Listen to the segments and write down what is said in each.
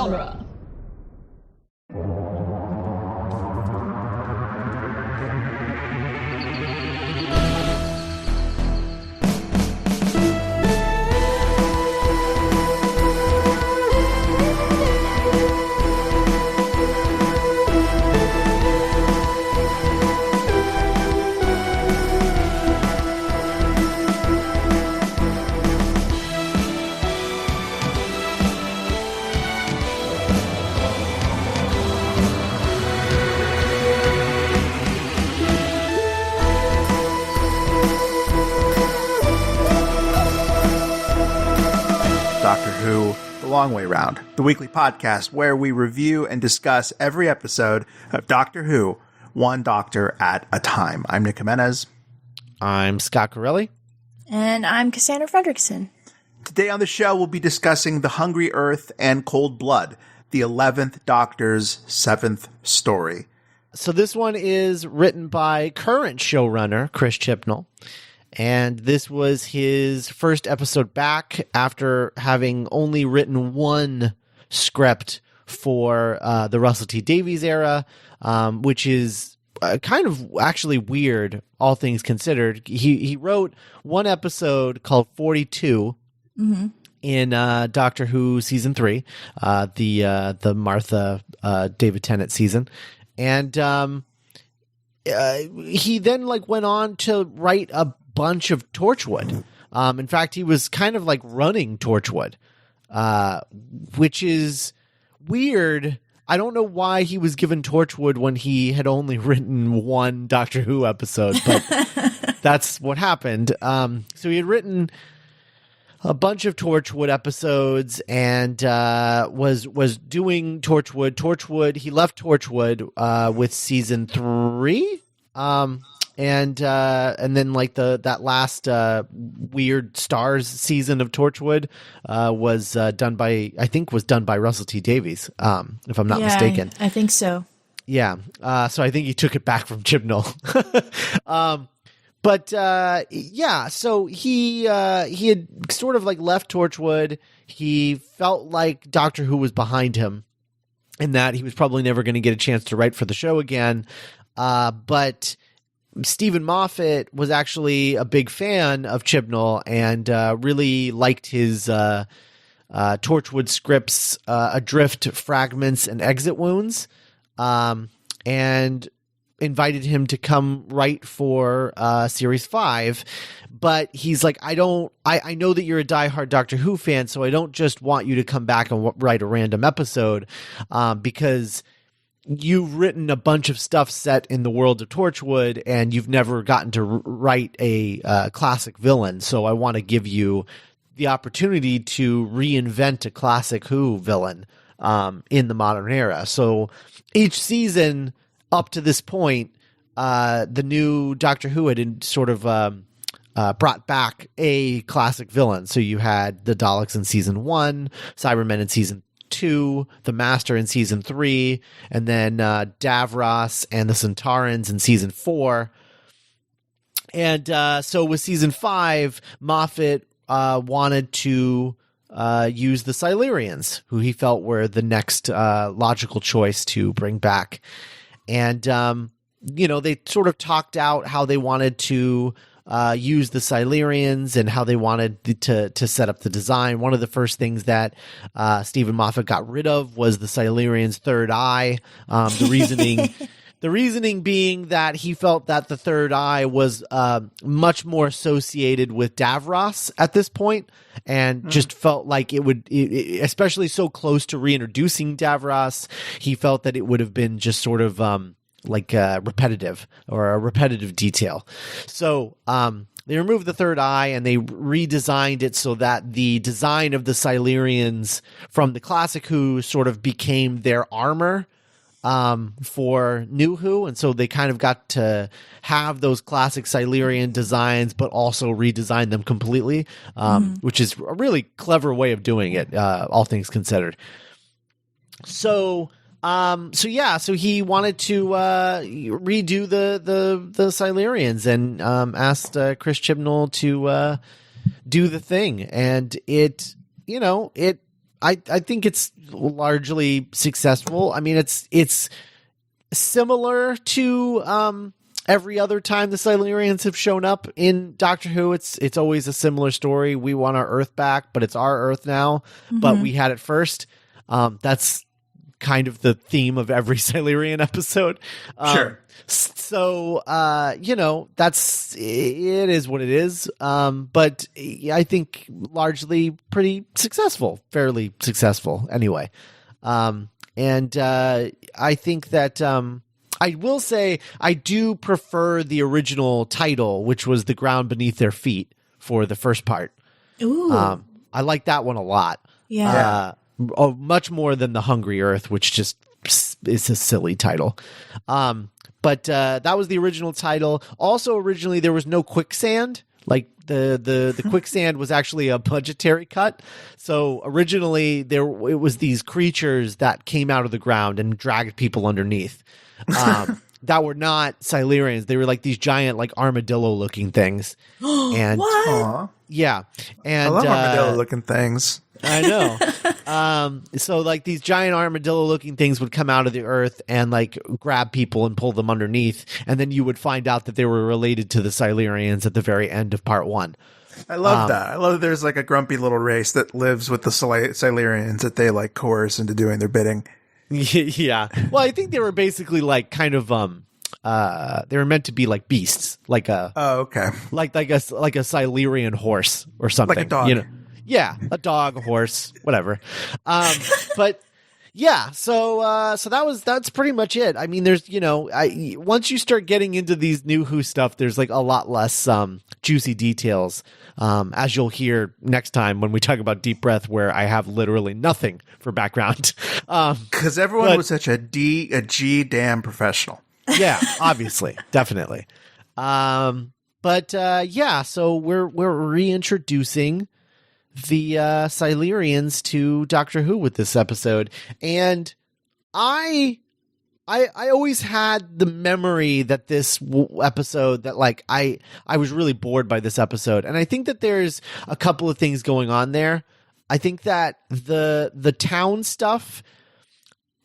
genre. Doctor Who, The Long Way Round, the weekly podcast where we review and discuss every episode of Doctor Who, one doctor at a time. I'm Nick Jimenez. I'm Scott Corelli. And I'm Cassandra Fredrickson. Today on the show, we'll be discussing The Hungry Earth and Cold Blood, the 11th Doctor's 7th story. So this one is written by current showrunner Chris Chibnall. And this was his first episode back after having only written one script for the Russell T Davies era, which is kind of actually weird, all things considered. He wrote one episode called 42 in Doctor Who season 3, the Martha David Tennant season, and he then went on to write a bunch of Torchwood. In fact, he was kind of running Torchwood, which is weird. I don't know why he was given Torchwood when he had only written one Doctor Who episode, but that's what happened. So he had written a bunch of Torchwood episodes and was doing Torchwood. Torchwood. He left Torchwood with season 3. And then that last Weird Stars season of Torchwood was done by Russell T Davies, if I'm not mistaken. I think so. Yeah. So I think he took it back from Chibnall. So he had sort of left Torchwood. He felt like Doctor Who was behind him and that he was probably never going to get a chance to write for the show again. But Stephen Moffat was actually a big fan of Chibnall and really liked his Torchwood scripts, Adrift, Fragments, and Exit Wounds, and invited him to come write for Series 5. But he's like, I know that you're a diehard Doctor Who fan, so I don't just want you to come back and write a random episode, because you've written a bunch of stuff set in the world of Torchwood, and you've never gotten to write a classic villain. So I want to give you the opportunity to reinvent a classic Who villain in the modern era. So each season up to this point, the new Doctor Who had sort of brought back a classic villain. So you had the Daleks in season 1, Cybermen in season 2, the Master in season 3, and then Davros and the Centaurans in season 4. And so with season 5, Moffat wanted to use the Silurians, who he felt were the next logical choice to bring back. And they sort of talked out how they wanted to use the Silurians and how they wanted to set up the design. One of the first things that Stephen Moffat got rid of was the Silurians' third eye. The reasoning being that he felt that the third eye was much more associated with Davros at this point, and just felt like it would, especially so close to reintroducing Davros, he felt that it would have been just sort of repetitive, or a repetitive detail. So they removed the third eye and they redesigned it so that the design of the Silurians from the classic Who sort of became their armor for New Who. And so they kind of got to have those classic Silurian designs, but also redesign them completely, which is a really clever way of doing it, all things considered. So he wanted to redo the Silurians and asked Chris Chibnall to do the thing, and it I think it's largely successful. I mean, it's similar to every other time the Silurians have shown up in Doctor Who. It's always a similar story. We want our Earth back, but it's our Earth now. But we had it first. That's kind of the theme of every Silurian episode. Sure. So, it is what it is. But I think largely pretty successful, fairly successful anyway. And I think that I will say I do prefer the original title, which was The Ground Beneath Their Feet for the first part. Ooh. I like that one a lot. Yeah. Much more than The Hungry Earth, which just is a silly title. But that was the original title. Also, originally there was no quicksand. Like the quicksand was actually a budgetary cut. So originally it was these creatures that came out of the ground and dragged people underneath. That were not Silurians. They were like these giant, like armadillo looking things. And What? Aw. yeah, and I love armadillo looking things. I know. So like these giant armadillo looking things would come out of the earth and like grab people and pull them underneath. And then you would find out that they were related to the Silurians at the very end of part 1. I love that. I love that there's like a grumpy little race that lives with the Silurians that they like coerce into doing their bidding. Yeah. Well, I think they were basically like kind of they were meant to be like beasts, like a Oh, okay. like a Silurian horse or something. Like a dog. You know? Yeah, a dog, a horse, whatever. But yeah, so that's pretty much it. I mean, there's once you start getting into these new Who stuff, there's like a lot less juicy details. As you'll hear next time when we talk about Deep Breath, where I have literally nothing for background. Because everyone was such a G damn professional. Yeah, obviously, definitely. But so we're reintroducing the Silurians to Doctor Who with this episode, and I always had the memory that this episode that like I was really bored by this episode, and I think that there's a couple of things going on there. I think that the town stuff,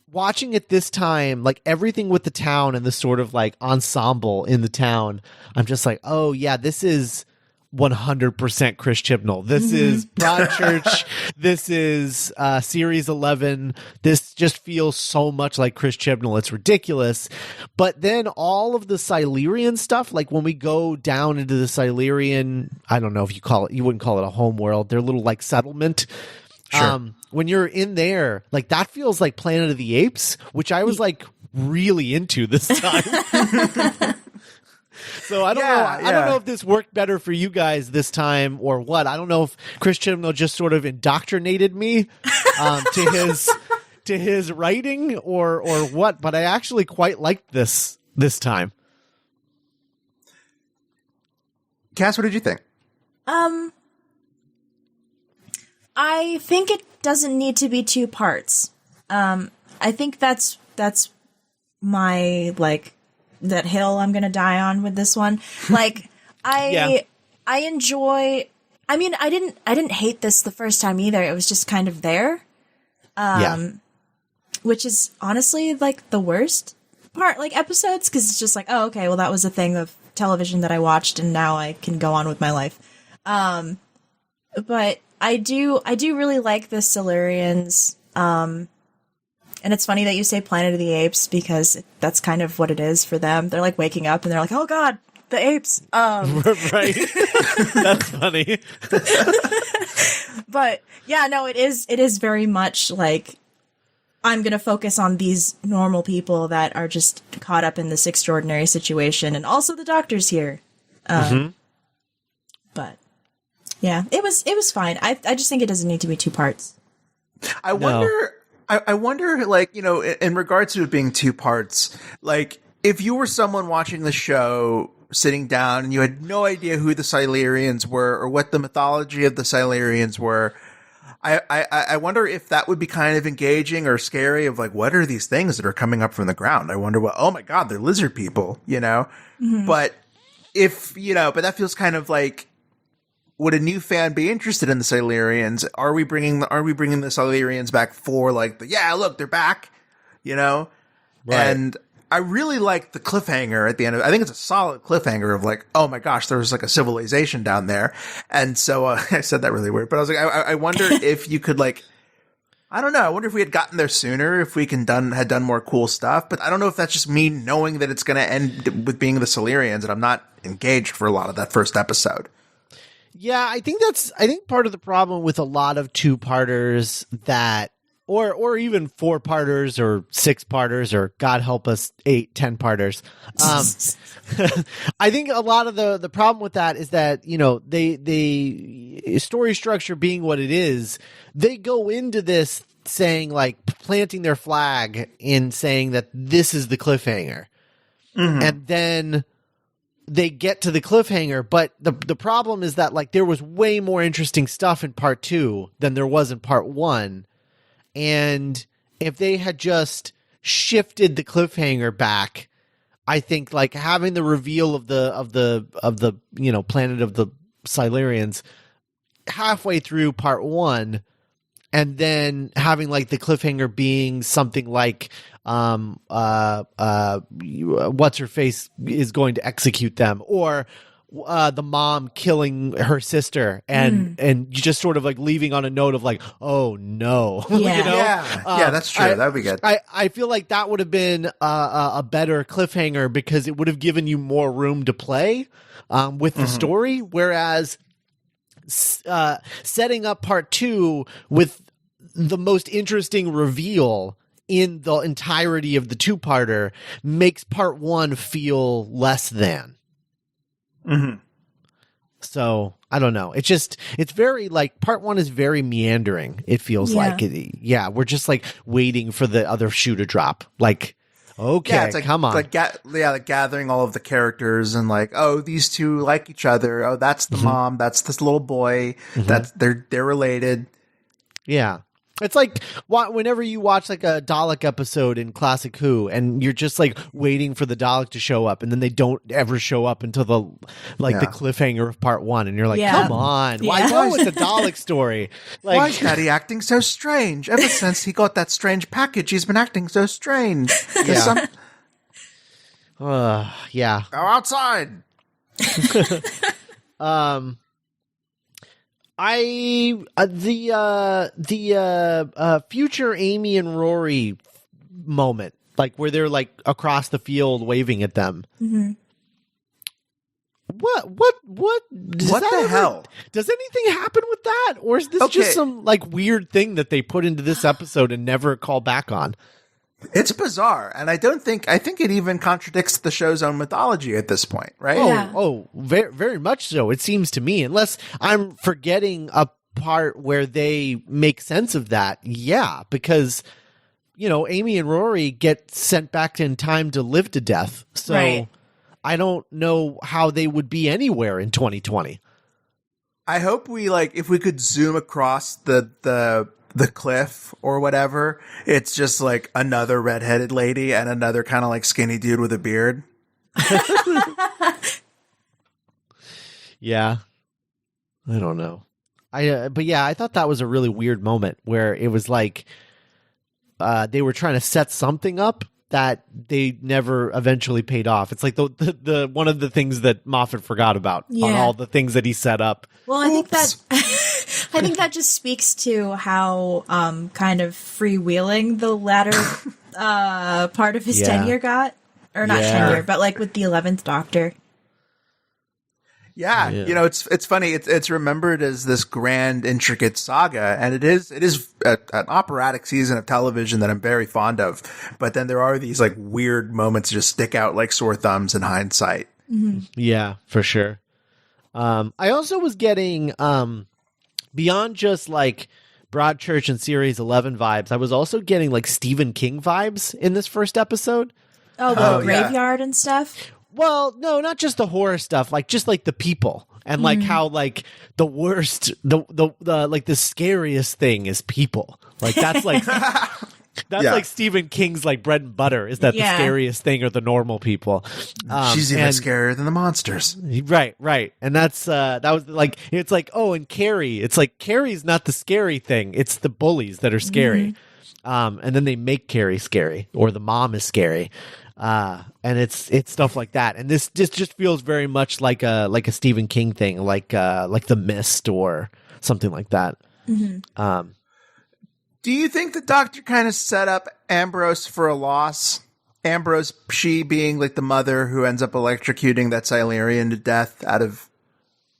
watching it this time, like everything with the town and the sort of like ensemble in the town, I'm just like, oh yeah, this is 100% Chris Chibnall. This is Broadchurch. This is Series 11. This just feels so much like Chris Chibnall. It's ridiculous. But then all of the Silurian stuff, like when we go down into the Silurian, I don't know if you wouldn't call it a home world, their little like settlement. Sure. When you're in there, like that feels like Planet of the Apes, which I was like really into this time. So I don't know. I don't know if this worked better for you guys this time or what. I don't know if Chris Chibnall just sort of indoctrinated me to his writing or what. But I actually quite liked this time. Cass, what did you think? I think it doesn't need to be 2 parts. I think that's my like that hill I'm gonna die on with this one. Like I enjoy. I mean, I didn't hate this the first time either. It was just kind of there. Which is honestly like the worst part, like episodes, because it's just like, oh, okay, well that was a thing of television that I watched, and now I can go on with my life. But I do really like the Silurians. And it's funny that you say Planet of the Apes, because that's kind of what it is for them. They're like waking up and they're like, oh god, the apes. Right. That's funny. But yeah, no, it is very much like, I'm going to focus on these normal people that are just caught up in this extraordinary situation. And also the doctor's here. But yeah, it was fine. I just think it doesn't need to be 2 parts. I wonder, like, in regards to it being 2 parts, like, if you were someone watching the show, sitting down, and you had no idea who the Silurians were or what the mythology of the Silurians were, I wonder if that would be kind of engaging or scary, of like, what are these things that are coming up from the ground? I wonder oh my god, they're lizard people, But if, but that feels kind of like would a new fan be interested in the Silurians? Are we bringing the Silurians back for like look, they're back, you know? Right. And I really like the cliffhanger at the end of it. I think it's a solid cliffhanger of like, oh my gosh, there was like a civilization down there. And so I said that really weird, but I was like, I wonder if you could like, I don't know. I wonder if we had gotten there sooner, if we had done more cool stuff. But I don't know if that's just me knowing that it's going to end with being the Silurians, and I'm not engaged for a lot of that first episode. Yeah, I think part of the problem with a lot of 2-parters that, or even 4-parters or 6-parters or God help us 8, 10-parters. I think a lot of the problem with that is that, you know, they story structure being what it is, they go into this saying like planting their flag in saying that this is the cliffhanger. And then they get to the cliffhanger, but the problem is that like there was way more interesting stuff in part 2 than there was in part 1. And if they had just shifted the cliffhanger back, I think like having the reveal of the you know, planet of the Silurians halfway through part 1, and then having like the cliffhanger being something like what's her face is going to execute them, or the mom killing her sister, and you just sort of like leaving on a note of like, oh no. Yeah. You know? Yeah, that's true. That would be good. I feel like that would have been a better cliffhanger because it would have given you more room to play with the story, whereas setting up part 2 with the most interesting reveal in the entirety of the 2-parter makes part 1 feel less than. So I don't know. It's very like part 1 is very meandering. It feels like we're just like waiting for the other shoe to drop. Like, okay, it's like, come on. like gathering all of the characters and like, oh, these two like each other. Oh, that's the mom. That's this little boy. That's they're related. Yeah. It's like whenever you watch like a Dalek episode in Classic Who, and you're just like waiting for the Dalek to show up, and then they don't ever show up until the cliffhanger of part 1, and you're like, come on, why go with the Dalek story? Like, why is Daddy acting so strange? Ever since he got that strange package, he's been acting so strange. Yeah. Go outside. The future Amy and Rory moment, like where they're like across the field waving at them. What the hell? Does anything happen with that, or is this just some like weird thing that they put into this episode and never call back on? It's bizarre, and I think it even contradicts the show's own mythology at this point, right? Very, very much so. It seems to me, unless I'm forgetting a part where they make sense of that. Yeah, because you know, Amy and Rory get sent back in time to live to death, so I don't know how they would be anywhere in 2020. I hope if we could zoom across the cliff or whatever, it's just like another redheaded lady and another kind of like skinny dude with a beard. Yeah. I don't know. But yeah, I thought that was a really weird moment where it was like they were trying to set something up that they never eventually paid off. It's like the one of the things that Moffat forgot about on all the things that he set up. Well, I think that just speaks to how kind of freewheeling the latter part of his tenure got. Or not tenure, but like with the 11th Doctor. Yeah, you know, it's funny. It's remembered as this grand, intricate saga, and it is an operatic season of television that I'm very fond of. But then there are these like weird moments that just stick out like sore thumbs in hindsight. Yeah, for sure. I also was getting beyond just like Broadchurch and Series 11 vibes. I was also getting like Stephen King vibes in this first episode. Oh, the graveyard and stuff. Well, no, not just the horror stuff, like just like the people and like how like the worst, the like the scariest thing is people. Like that's like That's like Stephen King's like bread and butter. Is that the scariest thing or the normal people? She's even scarier than the monsters. Right. And that's that was like, it's like, oh, and Carrie. It's like Carrie's not the scary thing. It's the bullies that are scary. And then they make Carrie scary, or the mom is scary. And it's stuff like that. And this just feels very much like a Stephen King thing, like The Mist or something like that. Do you think the Doctor kind of set up Ambrose for a loss? Ambrose, she being like the mother who ends up electrocuting that Silurian to death out of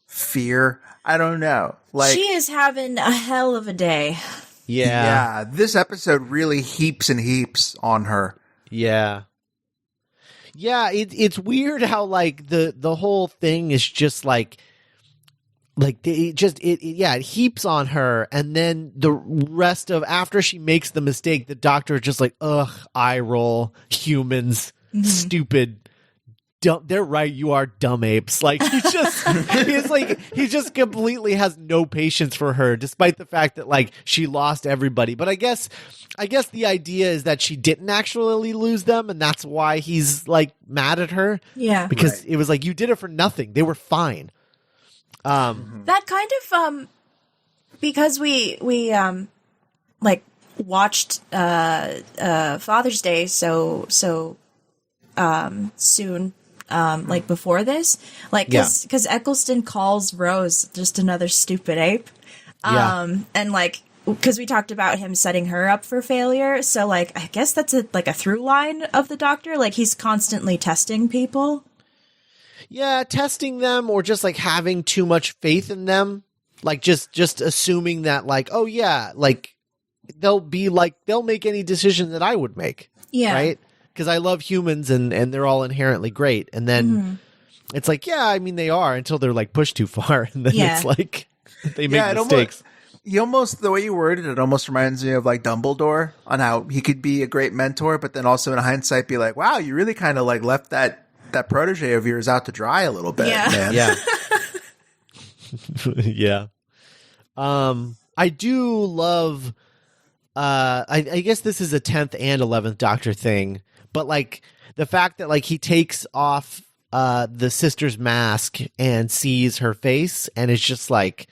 fear? I don't know. Like, she is having a hell of a day. Yeah. This episode really heaps and heaps on her. Yeah. Yeah, it's weird how like the whole thing is just like it heaps on her, and then the rest of after she makes the mistake, the Doctor is just like, ugh, eye roll, humans, stupid, dumb. They're right, you are dumb apes. Like he just completely has no patience for her, despite the fact that like she lost everybody. But I guess the idea is that she didn't actually lose them, and that's why he's like mad at her. Yeah, because it was like, you did it for nothing. They were fine. That kind of because we like watched Father's Day so soon, like before this, like because Eccleston calls Rose just another stupid ape, and like because we talked about him setting her up for failure, so like I guess that's a through line of the Doctor, like he's constantly testing people. Yeah, testing them, or just like having too much faith in them, like just assuming that like, oh yeah, like they'll make any decision that I would make. Yeah, right. Because I love humans and they're all inherently great, and then it's like, yeah, I mean they are until they're like pushed too far, and then it's like they make mistakes. The way you worded it almost reminds me of like Dumbledore, on how he could be a great mentor, but then also in hindsight be like, wow, you really kind of like left that protege of yours out to dry a little bit, man. Yeah. Yeah. I do love, I guess this is a 10th and 11th Doctor thing, but like the fact that like he takes off the sister's mask and sees her face and is just like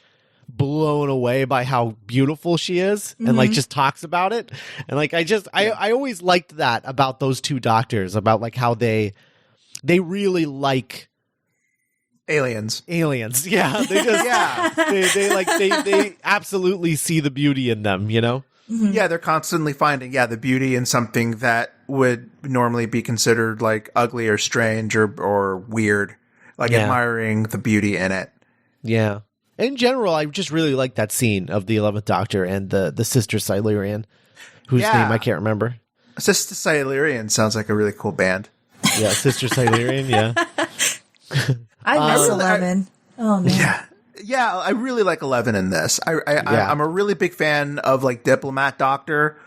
blown away by how beautiful she is, and like just talks about it. And like I always liked that about those two Doctors, about like how they really like aliens. Yeah. They just, they absolutely see the beauty in them, you know? Yeah. They're constantly finding, the beauty in something that would normally be considered like ugly or strange or weird, like admiring the beauty in it. Yeah. In general, I just really like that scene of the 11th Doctor and the sister Silurian, whose name I can't remember. Sister Silurian sounds like a really cool band. Yeah, Sister Silurian, yeah. I miss 11. Oh, man. Yeah, I really like 11 in this. I'm a really big fan of, like, Diplomat Doctor.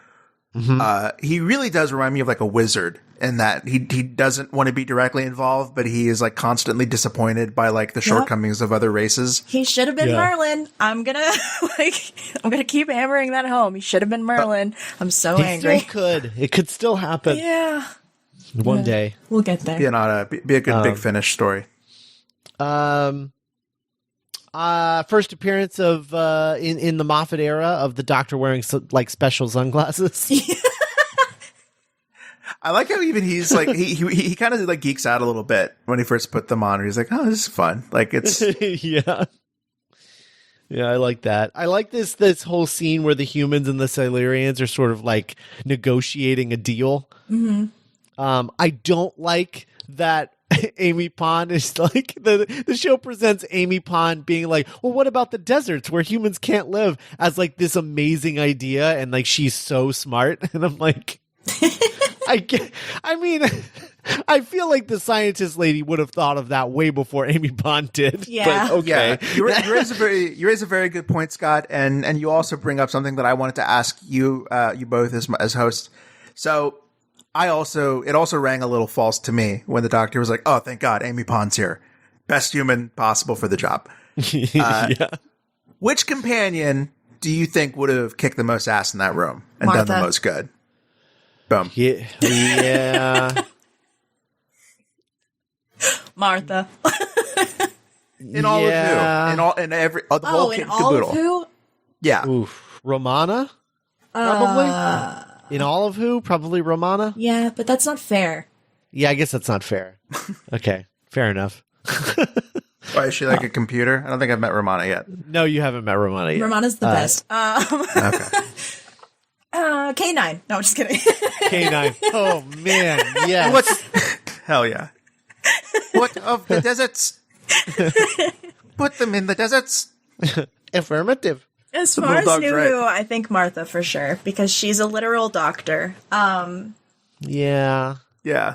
He really does remind me of, like, a wizard in that he doesn't want to be directly involved, but he is, like, constantly disappointed by, like, the shortcomings of other races. He should have been Merlin. I'm gonna keep hammering that home. He should have been Merlin. I'm so angry. It could still happen. Yeah. One day. We'll get there. Be a good Big Finish story. First appearance of in the Moffat era of the Doctor wearing like special sunglasses. I like how even he's like he kind of like geeks out a little bit when he first put them on. He's like, oh, this is fun. Like it's Yeah, I like that. I like this whole scene where the humans and the Silurians are sort of like negotiating a deal. I don't like that Amy Pond is like the show presents Amy Pond being like, well, what about the deserts where humans can't live, as like this amazing idea, and like she's so smart, and I'm like, I mean, I feel like the scientist lady would have thought of that way before Amy Pond did. Yeah. But okay. Yeah. You raise a very good point, Scott, and you also bring up something that I wanted to ask you both as hosts. So it also rang a little false to me when the Doctor was like, oh, thank God, Amy Pond's here. Best human possible for the job. Which companion do you think would have kicked the most ass in that room and Martha. done the most good? Boom. Yeah. Martha. In all of who? In every the whole in kit all caboodle. of who? Yeah. Oof. Romana? Probably? In all of who? Probably Romana? Yeah, but that's not fair. Yeah, I guess that's not fair. Okay, fair enough. Why is she like a computer? I don't think I've met Romana yet. No, you haven't met Romana yet. Romana's the best. Okay. K9. No, I'm just kidding. K9. Oh, man, yes. What's hell yeah? What of the deserts? Put them in the deserts. Affirmative. As The far as bulldog's New right. Who, I think Martha for sure, because she's a literal doctor. Yeah. Yeah.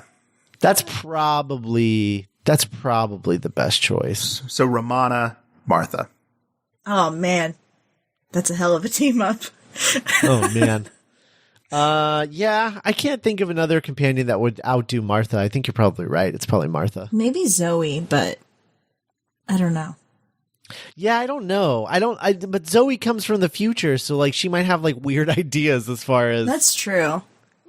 That's probably the best choice. So Romana, Martha. Oh man, that's a hell of a team up. Oh, man. Yeah, I can't think of another companion that would outdo Martha. I think you're probably right. It's probably Martha. Maybe Zoe, but I don't know. Yeah, I don't know. But Zoe comes from the future, so like she might have like weird ideas as far as That's true,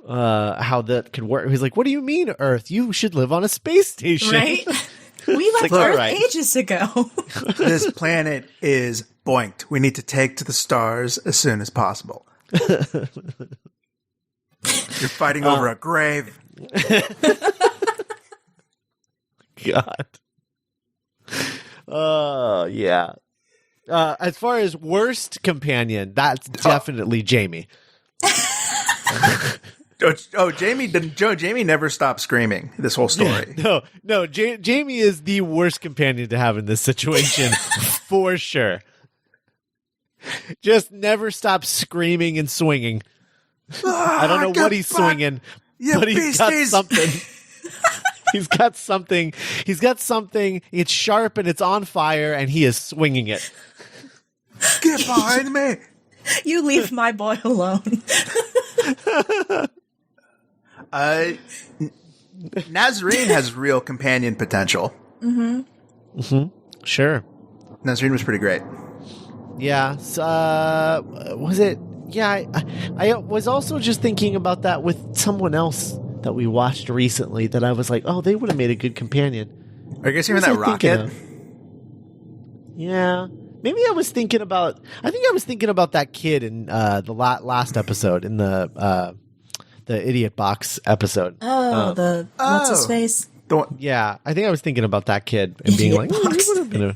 how that could work. He's like, "What do you mean, Earth? You should live on a space station." right? We left like, all Earth right. ages ago. This planet is boinked. We need to take to the stars as soon as possible. You're fighting over a grave. God. Yeah. As far as worst companion, that's definitely Jamie. Jamie never stopped screaming this whole story. No. Jamie is the worst companion to have in this situation for sure. Just never stops screaming and swinging. I don't know what he's swinging, but he's got something. He's got something. He's got something. It's sharp and it's on fire, and he is swinging it. Get behind me! You leave my boy alone. Nazarene has real companion potential. Sure. Nazarene was pretty great. Yeah. Was it? Yeah. I was also just thinking about that with someone else that we watched recently. That I was like, oh, they would have made a good companion. Are you guys hearing What that was I thinking rocket? of? Yeah. Maybe I was thinking about. I think I was thinking about that kid in the last episode in the Idiot Box episod. What's his face? The one, Yeah, I think I was thinking about that kid and being like, Idiot he Box. would have been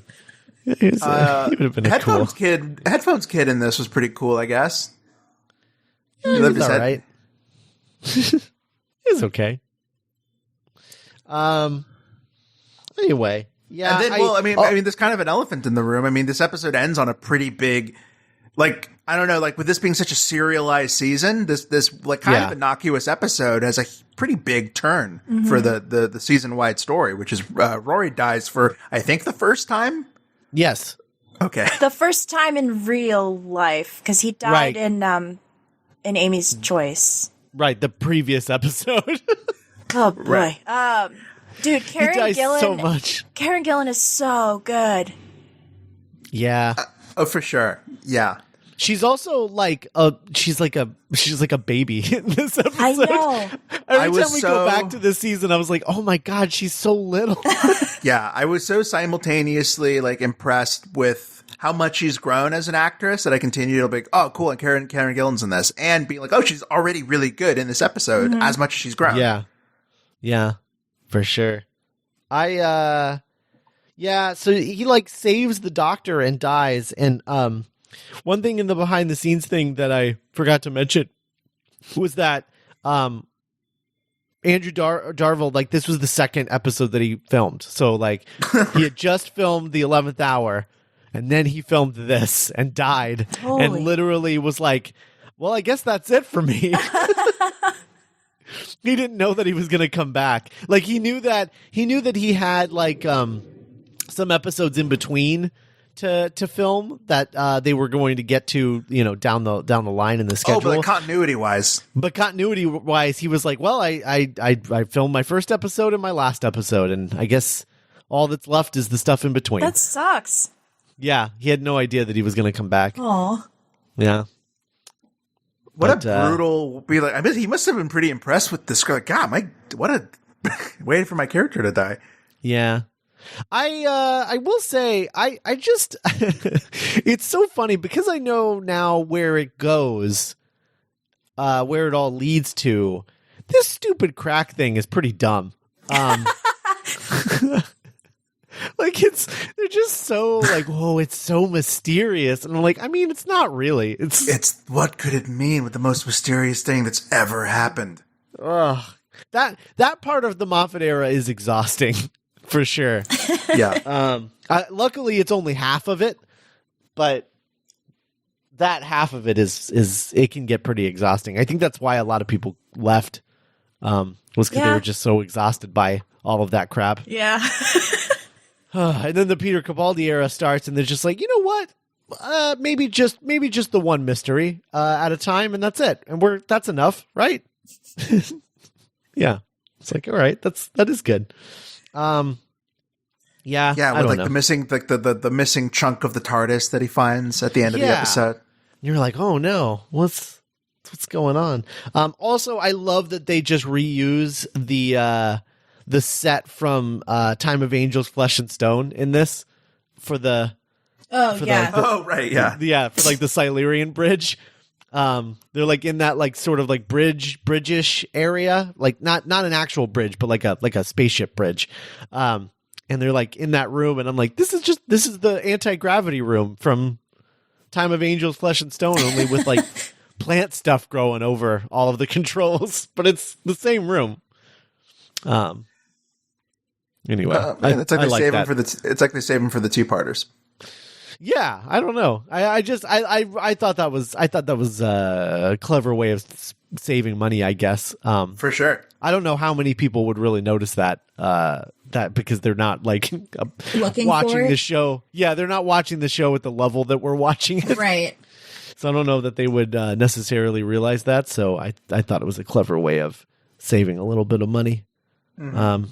he would have been a cool. Headphones kid in this was pretty cool, I guess. He He lived was his all head- right. It's okay. Anyway, yeah. And then, I mean, there's kind of an elephant in the room. I mean, this episode ends on a pretty big, like, I don't know, like with this being such a serialized season, this like kind of innocuous episode has a pretty big turn for the season wide story, which is Rory dies for I think the first time. Yes. Okay. The first time in real life, because he died Right. in Amy's Choice. Right. The previous episode. Oh boy, Right. dude, He Karen dies Gillan. so much. Karen Gillan is so good. Yeah. Oh, for sure. Yeah. She's also like she's like a baby in this episode. I know. Every time we go back to this season, I was like, oh my God, she's so little. Yeah. I was so simultaneously like impressed with how much she's grown as an actress that I continue to be like, oh, cool. And Karen Gillan's in this, and being like, oh, she's already really good in this episode as much as she's grown. Yeah. Yeah, for sure. So he like saves the doctor and dies. And one thing in the behind the scenes thing that I forgot to mention was that Andrew Darvill, like this was the second episode that he filmed. So like he had just filmed the 11th hour and then he filmed this and died Holy. and literally was like, well, I guess that's it for me. He didn't know that he was going to come back. Like he knew that he had like some episodes in between to film that they were going to get to, down the line in the schedule. Oh, but like continuity wise. But continuity wise, he was like, well, I filmed my first episode and my last episode, and I guess all that's left is the stuff in between. That sucks. Yeah, he had no idea that he was going to come back. Aw. Yeah. What a brutal be like. I mean, he must have been pretty impressed with this girl. Like, God, what a waiting for my character to die. Yeah. I will say I just it's so funny because I know now where it goes, where it all leads to. This stupid crack thing is pretty dumb. Like they're just so like, whoa, it's so mysterious. And I'm like, I mean, it's not really. It's what could it mean with the most mysterious thing that's ever happened? Ugh. That part of the Moffat era is exhausting for sure. Yeah. Luckily it's only half of it, but that half of it is it can get pretty exhausting. I think that's why a lot of people left. Was because they were just so exhausted by all of that crap. Yeah. And then the Peter Capaldi era starts, and they're just like, you know what? Maybe just the one mystery at a time, and that's it. And that's enough, right? Yeah, it's like, all right, that is good. Yeah, with like the missing the missing chunk of the TARDIS that he finds at the end of the episode. You're like, oh no, what's going on? Also, I love that they just reuse the set from Time of Angels, Flesh and Stone in this for the right, yeah, for like the Silurian bridge. They're like in that like sort of like bridge-ish area, like not an actual bridge, but like a spaceship bridge. And they're like in that room, and I'm like, this is the anti-gravity room from Time of Angels, Flesh and Stone, only with like plant stuff growing over all of the controls, but it's the same room. Anyway, it's like they save them for the two-parters. Yeah, I don't know. I thought that was a clever way of saving money, I guess. For sure. I don't know how many people would really notice that because they're not like watching the show. Yeah, they're not watching the show at the level that we're watching it. Right. So I don't know that they would necessarily realize that. So I thought it was a clever way of saving a little bit of money. Mm-hmm.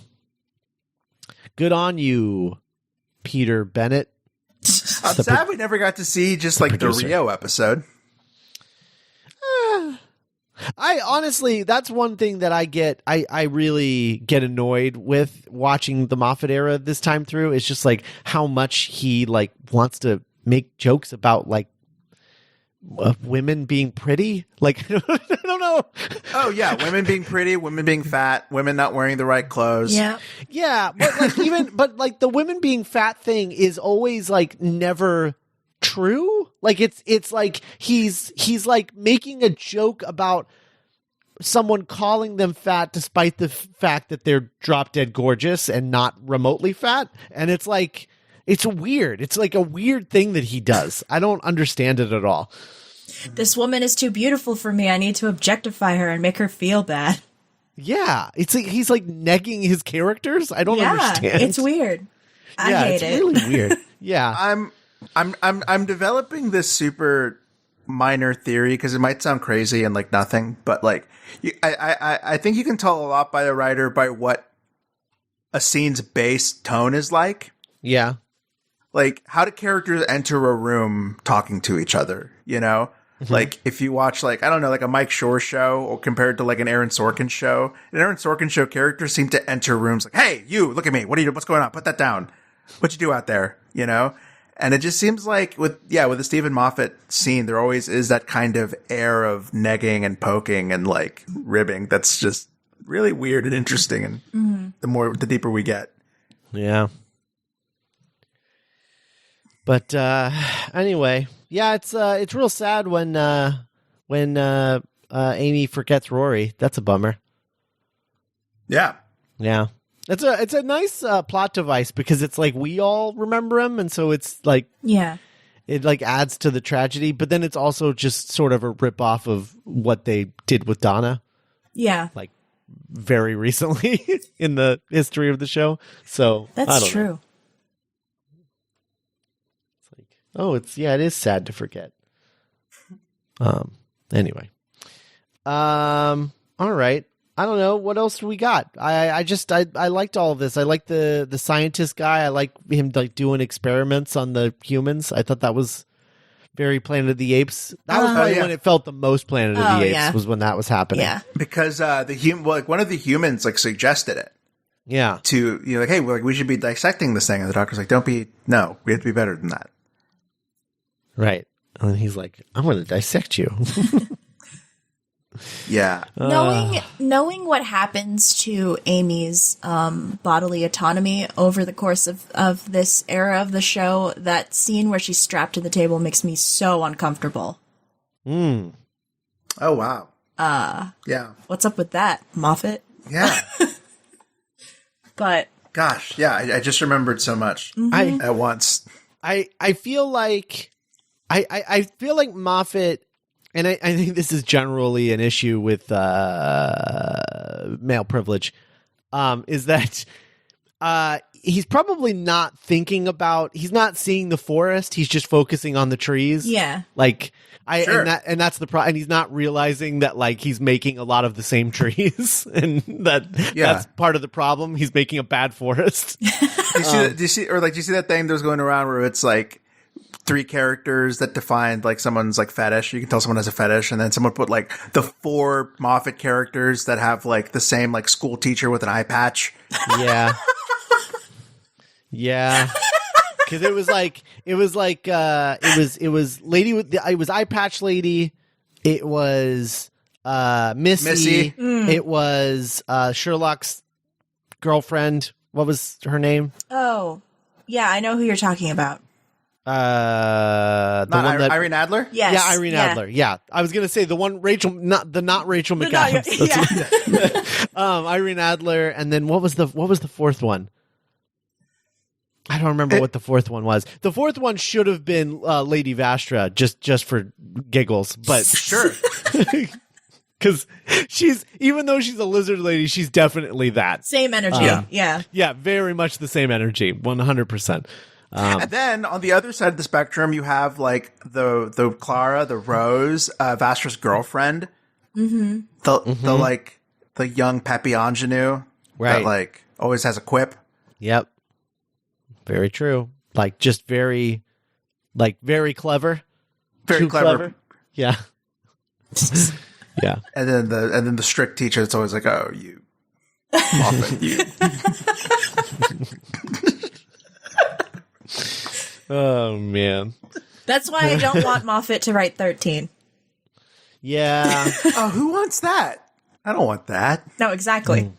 Good on you, Peter Bennett. I'm sad we never got to see just like the Rio episode. I honestly, that's one thing that I really get annoyed with watching the Moffat era this time through. It's just like how much he like wants to make jokes about like women being pretty. Like, I don't know. Oh yeah. Women being pretty, women being fat, women not wearing the right clothes. Yeah. Yeah. But like the women being fat thing is always like never true. Like it's like he's like making a joke about someone calling them fat despite the fact that they're drop dead gorgeous and not remotely fat. And it's like, it's weird. It's like a weird thing that he does. I don't understand it at all. This woman is too beautiful for me. I need to objectify her and make her feel bad. Yeah. It's like he's like negging his characters. I don't understand. It's weird. I hate it. It's really weird. Yeah. I'm developing this super minor theory because it might sound crazy and like nothing, but like I think you can tell a lot by a writer by what a scene's base tone is like. Yeah. Like, how do characters enter a room talking to each other, you know? Mm-hmm. Like, if you watch, like, I don't know, like a Mike Shore show or compared to, like, an Aaron Sorkin show, an Aaron Sorkin show characters seem to enter rooms like, hey, you, look at me. What's going on? Put that down. What you do out there, you know? And it just seems like with the Stephen Moffat scene, there always is that kind of air of negging and poking and, like, ribbing that's just really weird and interesting. And the deeper we get. Yeah. But anyway, yeah, it's real sad when Amy forgets Rory. That's a bummer. Yeah, yeah. It's a nice plot device because it's like we all remember him, and so it's like it like adds to the tragedy. But then it's also just sort of a rip off of what they did with Donna. Yeah, like very recently in the history of the show. So that's true. Know. Oh, it is sad to forget. Anyway. All right. I don't know. What else do we got? I liked all of this. I like the scientist guy. I like him like doing experiments on the humans. I thought that was Very Planet of the Apes. That was probably when it felt the most Planet of the Apes was when that was happening. Yeah. Because one of the humans like suggested it. Yeah. To like, hey, we should be dissecting this thing, and the doctor's like, we have to be better than that. Right. And then he's like, I'm going to dissect you. Yeah. Knowing what happens to Amy's bodily autonomy over the course of this era of the show, that scene where she's strapped to the table makes me so uncomfortable. Oh, wow. Yeah. What's up with that, Moffat? Yeah. But gosh, yeah, I just remembered so much at once. I feel like I feel like Moffat, and I think this is generally an issue with male privilege, is that he's probably not thinking about, he's not seeing the forest, he's just focusing on the trees. Yeah. Like Sure. and that's the problem, and he's not realizing that like he's making a lot of the same trees and that's part of the problem. He's making a bad forest. Do you see that thing that was going around where it's like 3 characters that defined like someone's like fetish? You can tell someone has a fetish, and then someone put like the 4 Moffat characters that have like the same like school teacher with an eye patch. Yeah. Yeah. Cause it was lady with it was eye patch lady. It was, Missy. It was, Sherlock's girlfriend. What was her name? Oh, yeah, I know who you're talking about. Irene Adler? Yes. Yeah, Irene Adler. Yeah. I was going to say the one Rachel, not Rachel McAdams. Irene Adler. And then what was the 4th one? I don't remember what the 4th one was. The 4th one should have been Lady Vastra, just for giggles, but sure, because even though she's a lizard lady, she's definitely that same energy. Yeah, very much the same energy, 100%. And then on the other side of the spectrum, you have like the Clara, the Rose, Vastra's girlfriend, the like the young Pepe Ingenue, right? That like always has a quip. Yep. Very true. Like just very clever. Very clever. Yeah. Yeah. And then the strict teacher that's always like, oh, you Moffat, you. Oh man. That's why I don't want Moffat to write 13. Yeah. Oh, who wants that? I don't want that. No, exactly.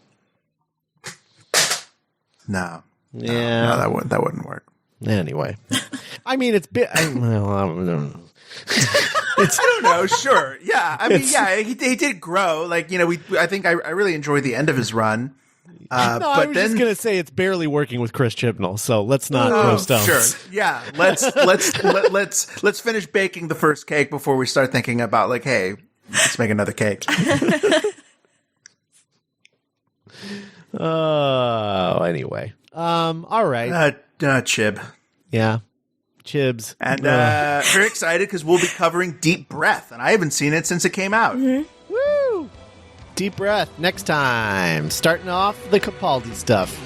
No. Yeah. No, that wouldn't work. Anyway. I mean, it's bit. I don't know. I don't know. Sure. Yeah. I mean, he did grow. Like, I think I really enjoyed the end of his run. I was just gonna say it's barely working with Chris Chibnall, so let's not throw stones. Sure. Yeah. Let's finish baking the first cake before we start thinking about like, hey, let's make another cake. Anyway. All right. Chib. Yeah. Chibs. And very excited because we'll be covering Deep Breath, and I haven't seen it since it came out. Woo! Deep Breath next time. Starting off the Capaldi stuff.